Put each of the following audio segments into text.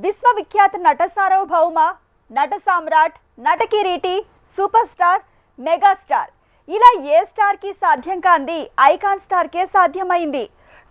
విశ్వవిఖ్యాత నట సార్వభౌమ, నట సామ్రాట్, నట కిరీటి, సూపర్ స్టార్, మెగాస్టార్ ఇలా ఏ స్టార్ కి సాధ్యం కాంది ఐకాన్ స్టార్ కే సాధ్యమైంది.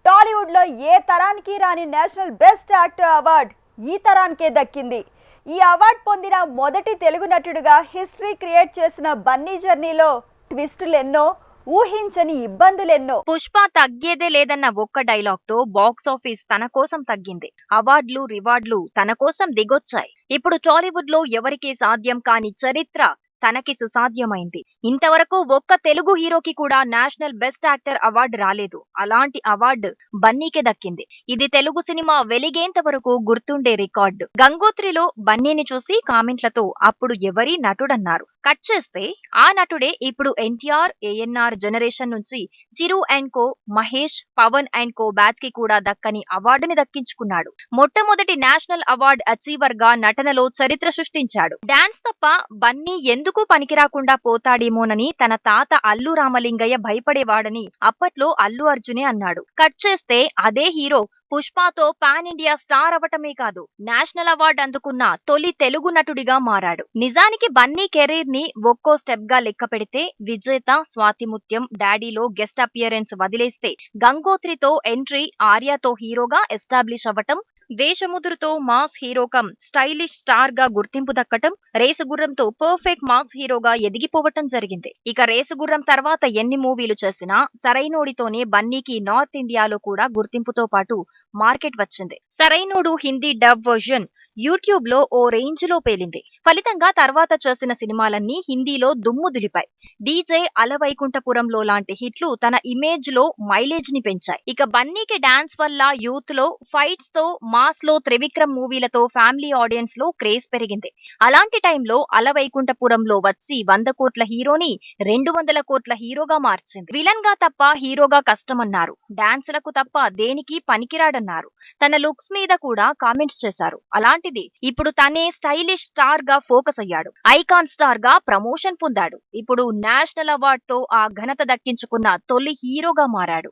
టాలీవుడ్ లో ఏ తరానికి రాని నేషనల్ బెస్ట్ యాక్టర్ అవార్డ్ ఈ తరానికే దక్కింది. ఈ అవార్డు పొందిన మొదటి తెలుగు నటుడుగా హిస్టరీ క్రియేట్ చేసిన బన్నీ జర్నీలో ట్విస్టులెన్నో, ఊహించని ఇబ్బందులెన్నో. పుష్ప తగ్గేదే లేదన్న ఒక్క డైలాగ్ తో బాక్స్ ఆఫీస్ తన కోసం తగ్గింది. అవార్డులు, రివార్డులు తన కోసం దిగొచ్చాయి. ఇప్పుడు టాలీవుడ్ లో ఎవరికీ సాధ్యం కాని చరిత్ర తనకి సుసాధ్యమైంది. ఇంతవరకు ఒక్క తెలుగు హీరోకి కూడా నేషనల్ బెస్ట్ యాక్టర్ అవార్డు రాలేదు. అలాంటి అవార్డు బన్నీకే దక్కింది. ఇది తెలుగు సినిమా వెలిగేంత వరకు గుర్తుండే రికార్డు. గంగోత్రిలో బన్నీని చూసి కామెంట్లతో అప్పుడు ఎవరి నటుడన్నారు. కట్ చేస్తే ఆ నటుడే ఇప్పుడు ఎన్టీఆర్, ఏఎన్ఆర్ జనరేషన్ నుంచి Chiru and co, Mahesh, Pawan and co batch కి కూడా దక్కని అవార్డుని దక్కించుకున్నాడు. మొట్టమొదటి నేషనల్ అవార్డు అచీవర్ గా నటనలో చరిత్ర సృష్టించాడు. డాన్స్ తప్ప బన్నీ ఎందుకు పనికిరాకుండా పోతాడేమోనని తన తాత అల్లు రామలింగయ్య భయపడేవాడని అప్పట్లో అల్లు అర్జునే అన్నాడు. కట్ చేస్తే అదే హీరో పుష్పతో పాన్ ఇండియా స్టార్ అవటమే కాదు, నేషనల్ అవార్డు అందుకున్న తొలి తెలుగు నటుడిగా మారాడు. నిజానికి బన్నీ కెరీర్ ని ఒక్కో స్టెప్ గా లెక్క పెడితే విజేత, స్వాతిముత్యం, డాడీలో గెస్ట్ అపియరెన్స్ వదిలేస్తే గంగోత్రితో ఎంట్రీ, ఆర్యతో హీరోగా ఎస్టాబ్లిష్ అవ్వటం, దేశముదురుతో మాస్ హీరోకం స్టైలిష్ స్టార్ గా గుర్తింపు దక్కటం, రేసుగుర్రంతో పర్ఫెక్ట్ మాస్ హీరోగా ఎదిగిపోవటం జరిగింది. ఇక రేసుగుర్రం తర్వాత ఎన్ని మూవీలు చేసినా సరైనోడితోనే బన్నీకి నార్త్ ఇండియాలో కూడా గుర్తింపుతో పాటు మార్కెట్ వచ్చింది. Sarrainodu Hindi dub version YouTube లో ఓ రేంజ్ లో పేలింది. ఫలితంగా తర్వాత చేసిన సినిమాలన్నీ హిందీలో దుమ్ము దులిపాయి. డీజే, అలవైకుంఠపురంలో లాంటి హిట్లు తన ఇమేజ్ లో మైలేజ్ ని పెంచాయి. ఇక బన్నీకి డాన్స్ వల్ల యూత్ లో, ఫైట్స్ తో, మాస్ లో, త్రివిక్రమ్ మూవీలతో ఫ్యామిలీ ఆడియన్స్ లో క్రేజ్ పెరిగింది. అలాంటి టైంలో అలవైకుంఠపురంలో వచ్చి 100 కోట్ల హీరోని 200 కోట్ల హీరోగా మార్చింది. విలన్ గా తప్ప హీరోగా కష్టమన్నారు. డాన్సులకు తప్ప దేనికి పనికిరాడన్నారు. తన లుక్స్ మీద కూడా కామెంట్స్ చేశారు. అలాంటిది ఇప్పుడు తనే స్టైలిష్ స్టార్ గా ఫోకస్ అయ్యాడు. ఐకాన్ స్టార్ గా ప్రమోషన్ పొందాడు. ఇప్పుడు నేషనల్ అవార్డ్ తో ఆ ఘనత దక్కించుకున్న తొలి హీరోగా మారాడు.